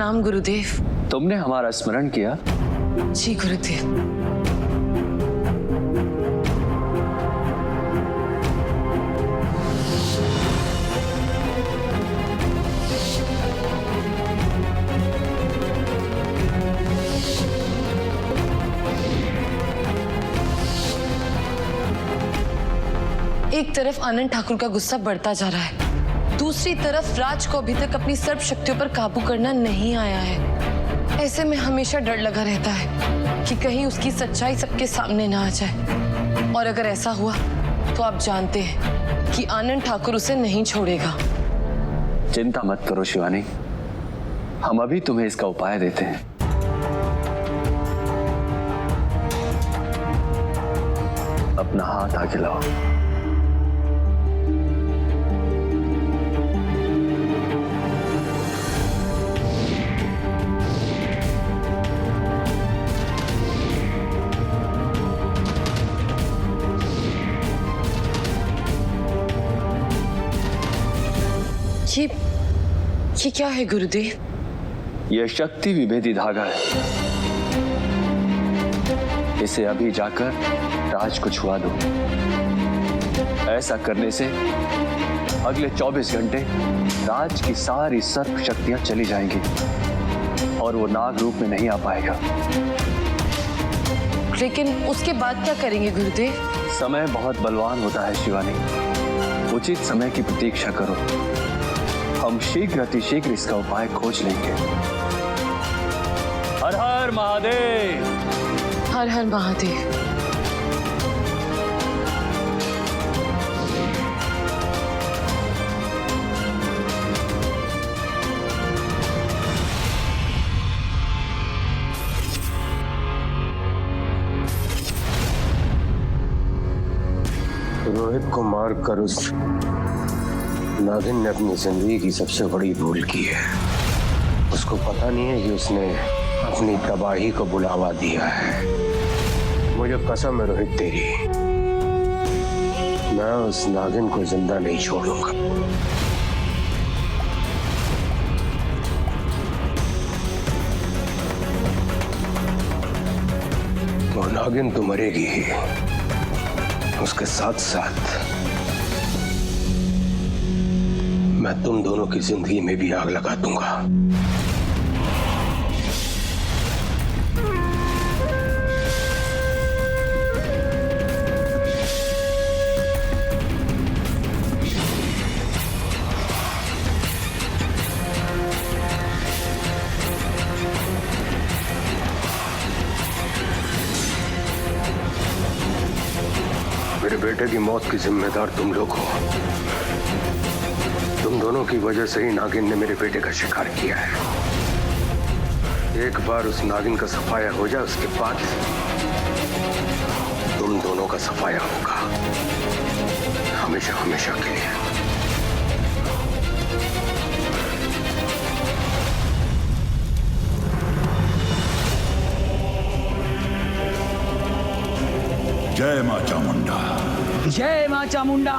प्रणाम गुरुदेव। तुमने हमारा स्मरण किया? जी गुरुदेव। एक तरफ आनंद ठाकुर का गुस्सा बढ़ता जा रहा है, दूसरी तरफ राज को अभी तक अपनी सर्व शक्तियों पर काबू करना नहीं आया है। ऐसे में हमेशा डर लगा रहता है कि कहीं उसकी सच्चाई सबके सामने ना आ जाए, और अगर ऐसा हुआ तो आप जानते हैं कि आनंद ठाकुर उसे नहीं छोड़ेगा। चिंता मत करो शिवानी, हम अभी तुम्हें इसका उपाय देते हैं। अपना हाथ आगे लाओ। ये क्या है गुरुदेव? यह शक्ति विभेदी धागा है। इसे अभी जाकर राज को छुआ दो। ऐसा करने से अगले 24 घंटे राज की सारी सर्व शक्तियां चली जाएंगी और वो नाग रूप में नहीं आ पाएगा। लेकिन उसके बाद क्या करेंगे गुरुदेव? समय बहुत बलवान होता है शिवानी, उचित समय की प्रतीक्षा करो। हम शीघ्र अतिशीघ्र इसका उपाय खोज लेंगे। हर हर महादेव। हर हर महादेव। रोहित को मारकर उस नागिन ने अपनी जिंदगी की सबसे बड़ी भूल की है। उसको पता नहीं है कि उसने अपनी तबाही को बुलावा दिया है। मुझे कसम है रोहित तेरी, मैं उस नागिन को जिंदा नहीं छोड़ूंगा। वो नागिन तो मरेगी ही, उसके साथ साथ मैं तुम दोनों की जिंदगी में भी आग लगा दूंगा। मेरे बेटे की मौत की जिम्मेदार तुम लोग हो। तुम दोनों की वजह से ही नागिन ने मेरे बेटे का शिकार किया है। एक बार उस नागिन का सफाया हो जाए, उसके बाद तुम दोनों का सफाया होगा, हमेशा हमेशा के लिए। जय मां चामुंडा। जय मां चामुंडा।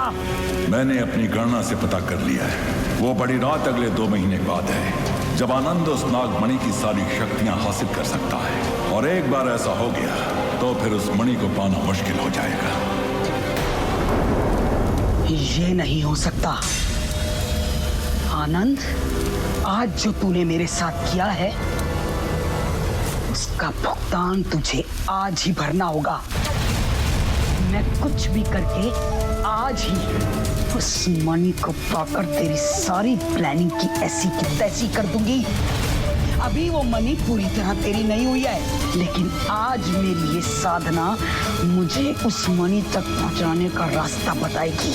मैंने अपनी गणना से पता कर लिया है, वो बड़ी रात अगले 2 महीने बाद है जब आनंद उस नागमणि की सारी शक्तियां हासिल कर सकता है। और एक बार ऐसा हो गया तो फिर उस मणि को पाना मुश्किल हो जाएगा। ये नहीं हो सकता आनंद, आज जो तूने मेरे साथ किया है उसका भुगतान तुझे आज ही भरना होगा। मैं कुछ भी करके आज ही उस मणि को पाकर तेरी सारी प्लानिंग की ऐसी की तैसी कर दूंगी। अभी वो मणि पूरी तरह तेरी नहीं हुई है, लेकिन आज मेरी ये साधना मुझे उस मणि तक पहुंचाने का रास्ता बताएगी।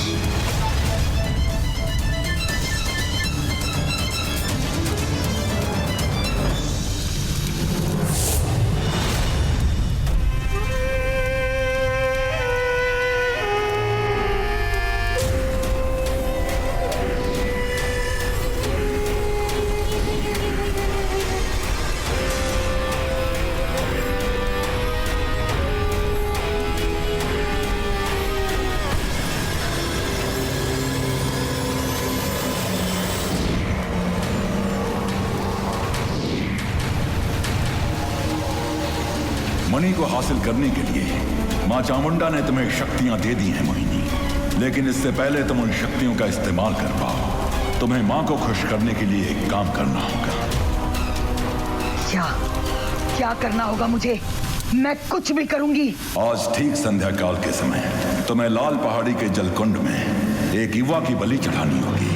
मणि को हासिल करने के लिए मां चामुंडा ने तुम्हें शक्तियां दे दी हैं मोहिनी, लेकिन इससे पहले तुम उन शक्तियों का इस्तेमाल कर पाओ, तुम्हें मां को खुश करने के लिए एक काम करना होगा। क्या करना होगा मुझे? मैं कुछ भी करूंगी। आज ठीक संध्या काल के समय तुम्हें लाल पहाड़ी के जलकुंड में एक युवा की बलि चढ़ानी होगी।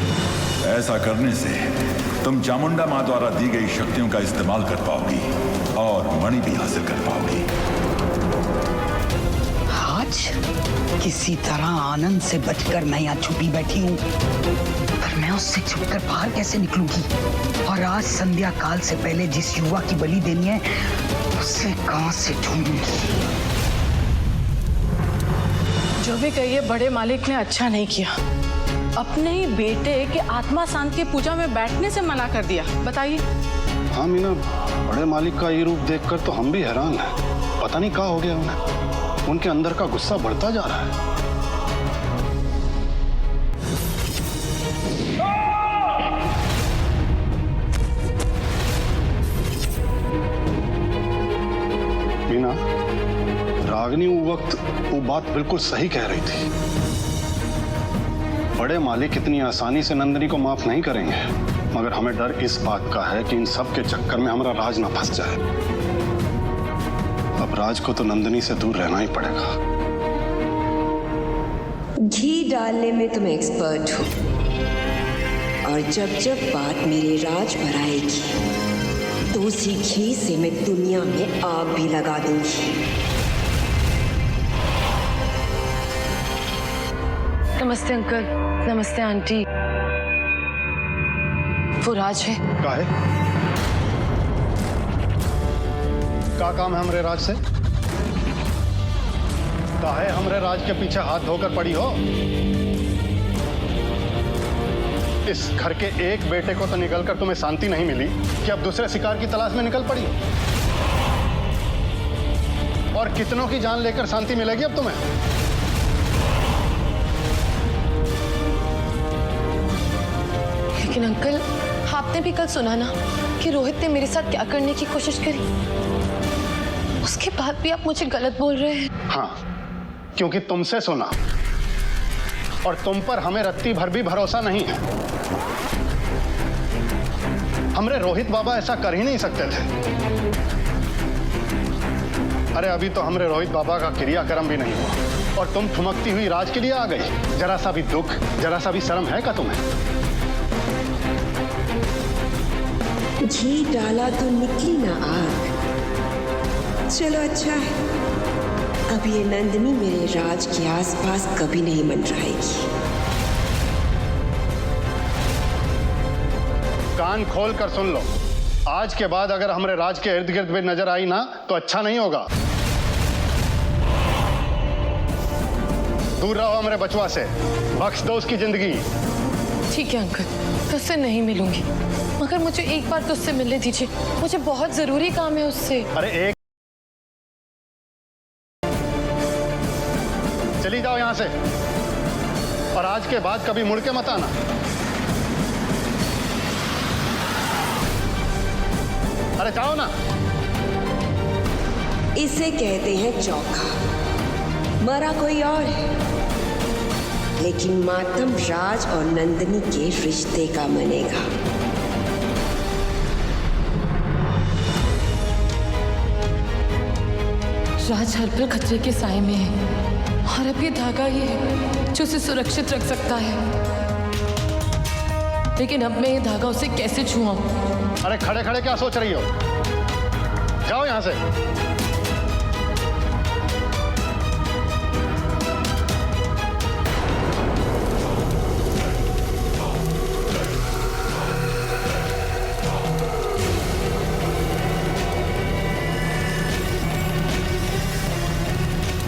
ऐसा करने से तुम चामुंडा मां द्वारा दी गई शक्तियों का इस्तेमाल कर पाओगी और मणि भी हासिल कर पाओगी। आज किसी तरह आनंद से बचकर मैं यहाँ छुपी बैठी हूँ, पर मैं उससे छुपकर बाहर कैसे निकलूंगी? और आज संध्या काल से पहले जिस युवा की बलि देनी है उसे कहां से ढूंढूंगी? जो भी कहिए, बड़े मालिक ने अच्छा नहीं किया। अपने ही बेटे के आत्मा शांत की पूजा में बैठने से मना कर दिया। बताइए। हाँ मीना, बड़े मालिक का ये रूप देखकर तो हम भी हैरान हैं। पता नहीं क्या हो गया उन्हें, उनके अंदर का गुस्सा बढ़ता जा रहा है। मीना, रागिनी वो बात बिल्कुल सही कह रही थी। बड़े मालिक इतनी आसानी से नंदिनी को माफ नहीं करेंगे, मगर हमें डर इस बात का है कि इन सब के चक्कर में हमारा राज ना फंस जाए। अब राज को तो नंदिनी से दूर रहना ही पड़ेगा। घी डालने में तुम एक्सपर्ट हो, और जब जब बात मेरे राज पर आएगी तो उसी घी से मैं दुनिया में आग भी लगा दूंगी। नमस्ते अंकल। नमस्ते आंटी। वो राज है। काहे? क्या काम है हमरे राज से? काहे हमरे राज के पीछे हाथ धोकर पड़ी हो? इस घर के एक बेटे को तो निकलकर तुम्हें शांति नहीं मिली कि अब दूसरे शिकार की तलाश में निकल पड़ी। और कितनों की जान लेकर शांति मिलेगी अब तुम्हें? लेकिन अंकल, आपने भी कल सुना ना कि रोहित ने मेरे साथ क्या करने की कोशिश करी। उसके बाद भी आप मुझे गलत बोल रहे हैं। हाँ, क्योंकि तुमसे सुना और तुम पर हमें रत्ती भर भी भरोसा नहीं है। हमरे रोहित बाबा ऐसा कर ही नहीं सकते थे। अरे अभी तो हमरे रोहित बाबा का क्रियाक्रम भी नहीं हुआ और तुम ठुमकती हुई राज के लिए आ गई। जरा सा भी दुख, जरा सा भी शर्म है क्या तुम्हें? घी डाला तो निकली ना आग। चलो अच्छा है, अब ये नंदिनी मेरे राज के आसपास कभी नहीं मंडराएगी। कान खोल कर सुन लो, आज के बाद अगर हमारे राज के इर्द गिर्द भी नजर आई ना तो अच्छा नहीं होगा। दूर रहो हमारे बचवा से, बख्श दो उसकी जिंदगी। ठीक है अंकल, तो उससे नहीं मिलूंगी, मगर मुझे एक बार तो उससे मिलने दीजिए। मुझे बहुत जरूरी काम है उससे। अरे एक चली जाओ यहां से, और आज के बाद कभी मुड़ के मत आना। अरे जाओ ना। इसे कहते हैं चौका। मरा कोई और है, लेकिन मातम राज और नंदिनी के रिश्ते का मनेगा। राज हर पल खतरे के साए में है, और अब ये धागा ही है जो उसे सुरक्षित रख सकता है। लेकिन अब मैं ये धागा उसे कैसे छुआऊं? अरे खड़े खड़े क्या सोच रही हो? जाओ यहां से।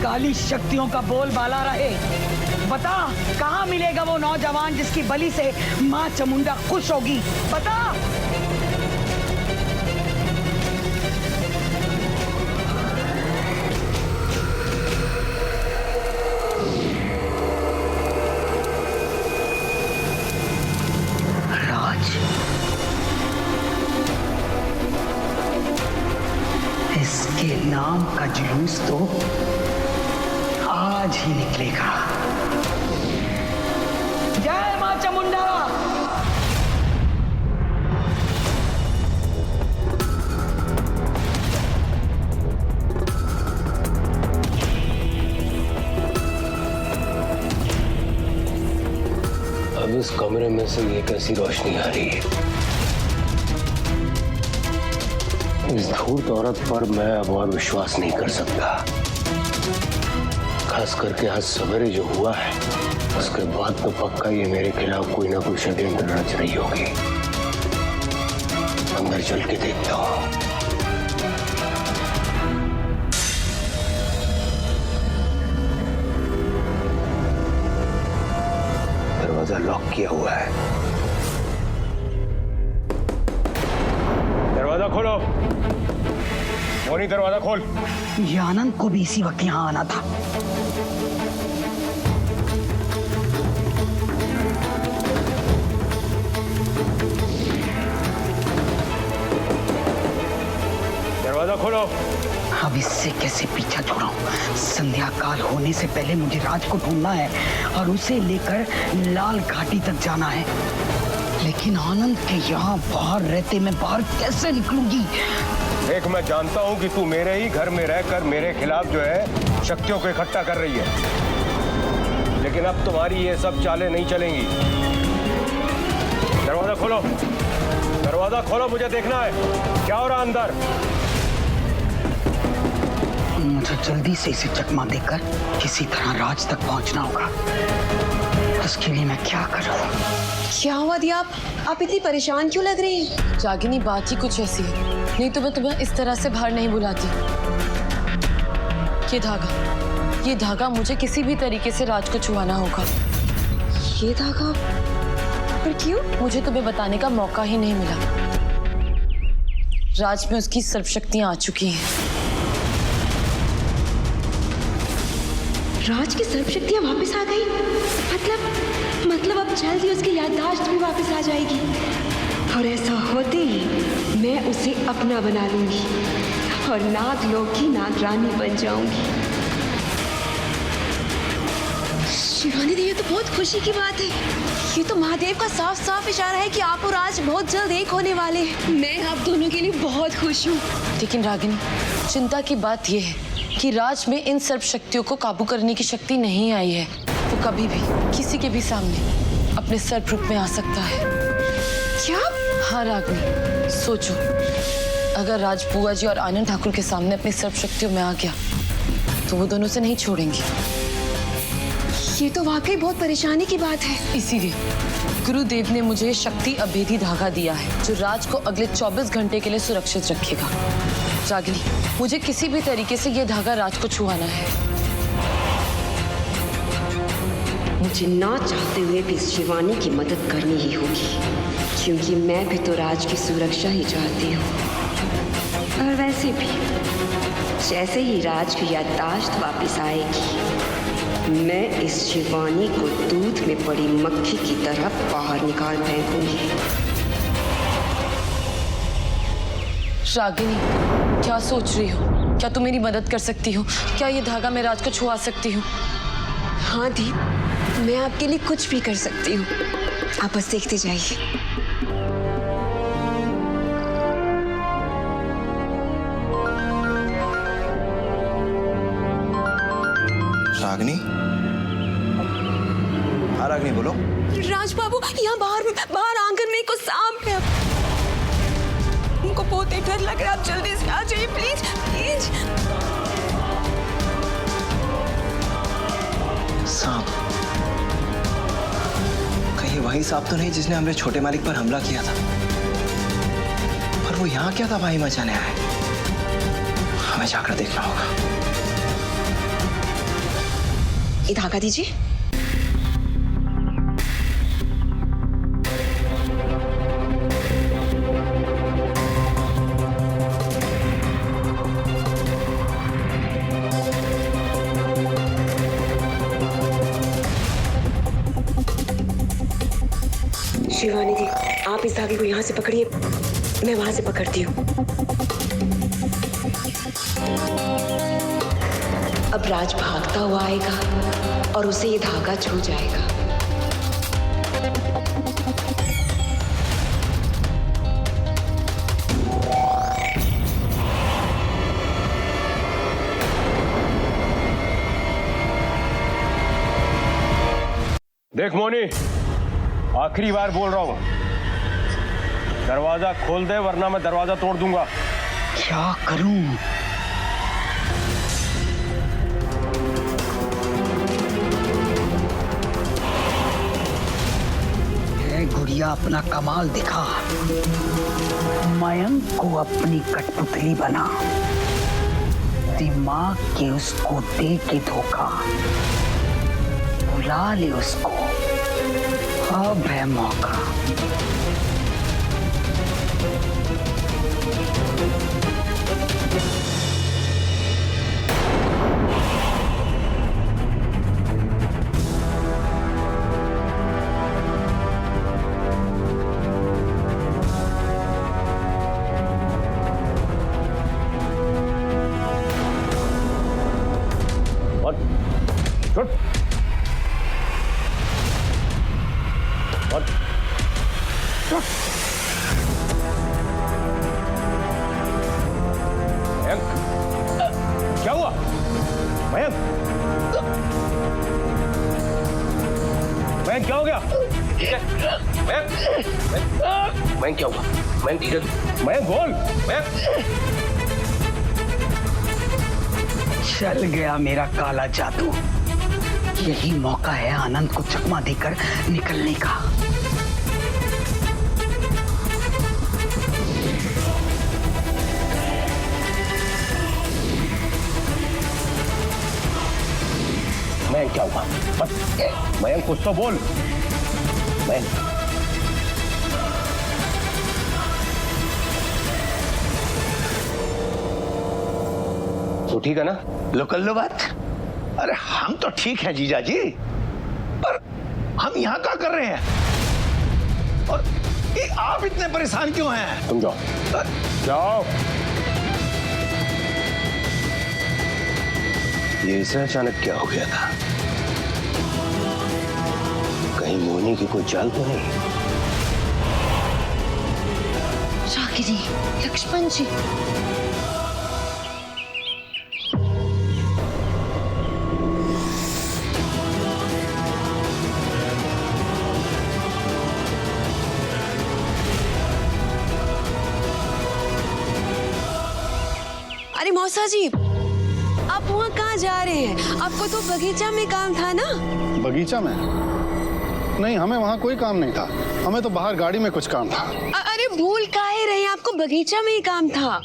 काली शक्तियों का बोलबाला रहे। बता, कहाँ मिलेगा वो नौजवान जिसकी बलि से मां चामुंडा खुश होगी? बता। राज, इसके नाम का जुलूस तो आज ही निकलेगा। जय मां चामुंडा। अब इस कमरे में से ये कैसी रोशनी आ रही है? इस धूर्त औरत पर मैं अब और विश्वास नहीं कर सकता। खास करके आज सवेरे जो हुआ है उसके बाद तो पक्का ये मेरे खिलाफ कोई ना कोई षड्यंत्र रच रही होगी। अंदर चल के देखता हूँ। दरवाजा लॉक किया हुआ है। दरवाजा खोलो। मोनी दरवाजा खोल। ये आनंद को भी इसी वक्त यहाँ आना था। दरवाजा खोलो। अब इससे कैसे पीछा छुड़ाऊं? संध्या काल होने से पहले मुझे राज को ढूंढना है और उसे लेकर लाल घाटी तक जाना है। लेकिन आनंद के यहाँ बाहर रहते मैं बाहर कैसे निकलूंगी? देख, मैं जानता हूँ कि तू मेरे ही घर में रहकर मेरे खिलाफ जो है शक्तियों को इकट्ठा कर रही है, लेकिन अब तुम्हारी ये सब चालें नहीं चलेंगी। दरवाजा खोलो। दरवाजा खोलो, मुझे देखना है क्या हो रहा अंदर। मुझे जल्दी से इसे चकमा देकर किसी तरह राज तक पहुंचना होगा। उसके लिए मैं क्या करूं? क्या हुआ दिया? आप इतनी परेशान क्यों लग रही हैं? रागिनी, बात ही कुछ ऐसी है, नहीं तो मैं तुम्हें इस तरह से बाहर नहीं बुलाती। ये धागा मुझे किसी भी तरीके से राज को छुआना होगा। ये धागा? पर क्यों? मुझे तुम्हें बताने का मौका ही नहीं मिला। राज में उसकी सर्वशक्तियां आ चुकी हैं। राज की सर्वशक्तियां वापस आ गई? मतलब अब जल्द ही उसकी याददाश्त भी वापस आ जाएगी और ऐसा होते ही मैं उसे अपना बना लूंगी और नागलोक की नागरानी बन जाऊंगी। शिवानी दी, ये तो बहुत खुशी की बात है। ये तो महादेव का साफ साफ इशारा है कि आप और राज बहुत जल्द एक होने वाले हैं। मैं आप दोनों के लिए बहुत खुश हूँ। लेकिन रागिनी, चिंता की बात यह है कि राज में इन सर्व शक्तियों को काबू करने की शक्ति नहीं आई है। वो कभी भी किसी के भी सामने अपने सर्प रूप में आ सकता है। क्या? हाँ रागिनी, सोचो, अगर राज बुआ जी और आनंद ठाकुर के सामने अपनी सर्प शक्तियों में आ गया तो वो दोनों से नहीं छोड़ेंगी। ये तो वाकई बहुत परेशानी की बात है। इसीलिए गुरुदेव ने मुझे शक्ति अभेदी धागा दिया है जो राज को अगले 24 घंटे के लिए सुरक्षित रखेगा। रागिनी, मुझे किसी भी तरीके से यह धागा राज को छुआना है। मुझे ना चाहते हुए भी शिवानी की मदद करनी ही होगी, क्योंकि मैं भी तो राज की सुरक्षा ही चाहती हूँ। और वैसे भी जैसे ही राज की याददाश्त वापस आएगी, मैं इस शिवानी को दूध में पड़ी मक्खी की तरह बाहर निकाल फेंकूंगी। रागिनी, क्या सोच रही हो? क्या तुम मेरी मदद कर सकती हो? क्या ये धागा मैं राज को छुआ सकती हूँ? हाँ दीप, मैं आपके लिए कुछ भी कर सकती हूँ। आप बस देखते जाइए। रागिनी? हाँ रागिनी, बोलो। राज बाबू, यहाँ बाहर आंगन में कुछ सांप है। उनको बहुत ही डर लग रहा है। आप जल्दी से आ जाइए प्लीज प्लीज। सांप? कहीं वही सांप तो नहीं जिसने हमरे छोटे मालिक पर हमला किया था? पर वो यहाँ क्या था भाई मचाने आए? हमें जाकर देखना होगा। ये धागा दीजिए। शिवानी दी, आप इस धागे को यहाँ से पकड़िए, मैं वहां से पकड़ती हूँ। अब राज भागता हुआ आएगा और उसे ये धागा छू जाएगा। देख मोनी, आखिरी बार बोल रहा हूं, दरवाजा खोल दे वरना मैं दरवाजा तोड़ दूंगा। क्या करूं? है गुड़िया, अपना कमाल दिखा। मयंक को अपनी कठपुतली बना, दिमाग के उसको दे के धोखा, बुला ले उसको, अब है मौका। क्या हुआ मयंक? मयंक क्या हो गया? मयंक मयंक क्या हुआ? मयंक धीरे, मयंक बोल। मयंक चल गया मेरा काला जादू। यही मौका है आनंद को चकमा देकर निकलने का। मयंक क्या हुआ? मयंक कुछ तो बोल। मयंक तू ठीक है ना? लो कर लो बात। अरे हम तो ठीक है जीजा जी, पर हम यहाँ क्या कर रहे हैं और ये आप इतने परेशान क्यों हैं? तुम जाओ, जाओ। ये इसे अचानक क्या हो गया था? कहीं मोनी की कोई चाल तो नहीं? रागिनी, लक्ष्मण जी, अरे मौसा जी, आप वहाँ कहाँ जा रहे हैं? आपको तो बगीचा में काम था ना? बगीचा में? नहीं, हमें वहाँ कोई काम नहीं था। हमें तो बाहर गाड़ी में कुछ काम था। अरे भूल काहे रहे हैं? आपको बगीचा में ही काम था।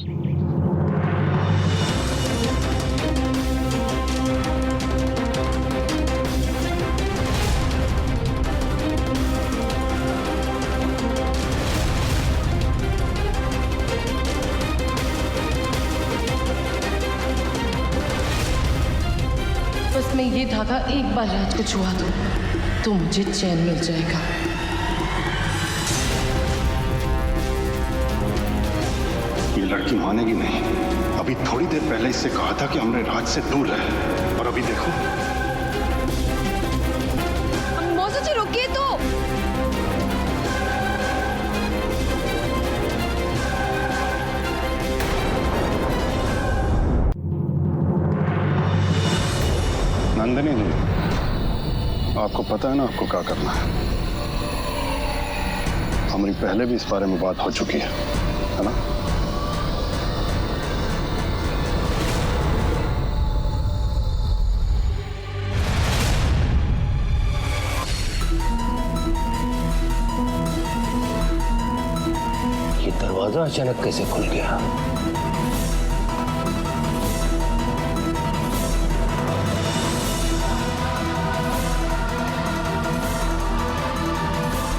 बस मैं ये धागा एक बार राज को छुआ दूं तो मुझे चैन मिल जाएगा। ये लड़की मानेगी नहीं। अभी थोड़ी देर पहले इससे कहा था कि हमने राज से दूर रहे, और अभी देखो। मौसा जी रुकिए तो। नंदिनी जी, आपको पता है ना आपको क्या करना है? हमारी पहले भी इस बारे में बात हो चुकी है ना? ये दरवाजा अचानक कैसे खुल गया?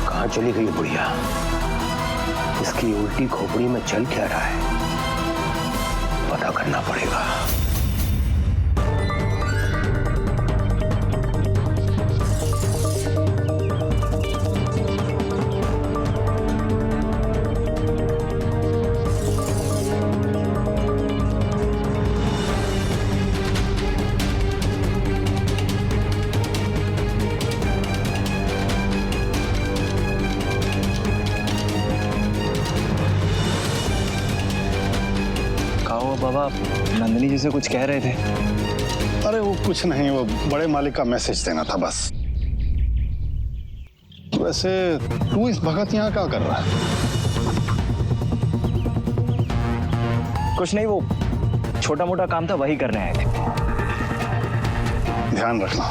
कहाँ चली गई बुढ़िया? इसकी उल्टी खोपड़ी में चल क्या रहा है? पता करना पड़ेगा। चांदनी जैसे कुछ कह रहे थे। अरे वो कुछ नहीं, वो बड़े मालिक का मैसेज देना था बस। वैसे तू इस भगत यहाँ क्या कर रहा है? कुछ नहीं, वो छोटा मोटा काम था वही करने आए थे। ध्यान रखना।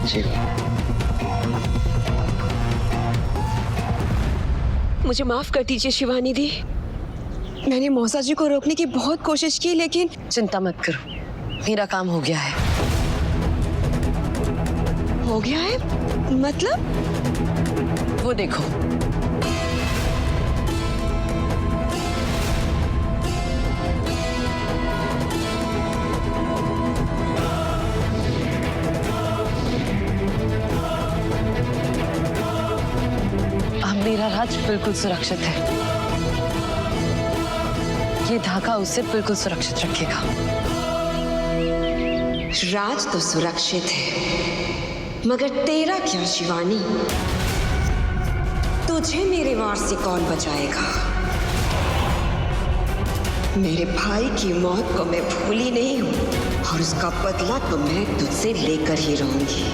जी। मुझे माफ कर दीजिए शिवानी दी। मैंने मौसा जी को रोकने की बहुत कोशिश की, लेकिन चिंता मत करो, मेरा काम हो गया है। हो गया है मतलब? वो देखो, अब मेरा राज बिल्कुल सुरक्षित है। ये धागा उसे बिल्कुल सुरक्षित रखेगा। राज तो सुरक्षित है, मगर तेरा क्या शिवानी? तुझे मेरे वार से कौन बचाएगा? मेरे भाई की मौत को मैं भूली नहीं हूं, और उसका बदला तो मैं तुझसे लेकर ही रहूंगी।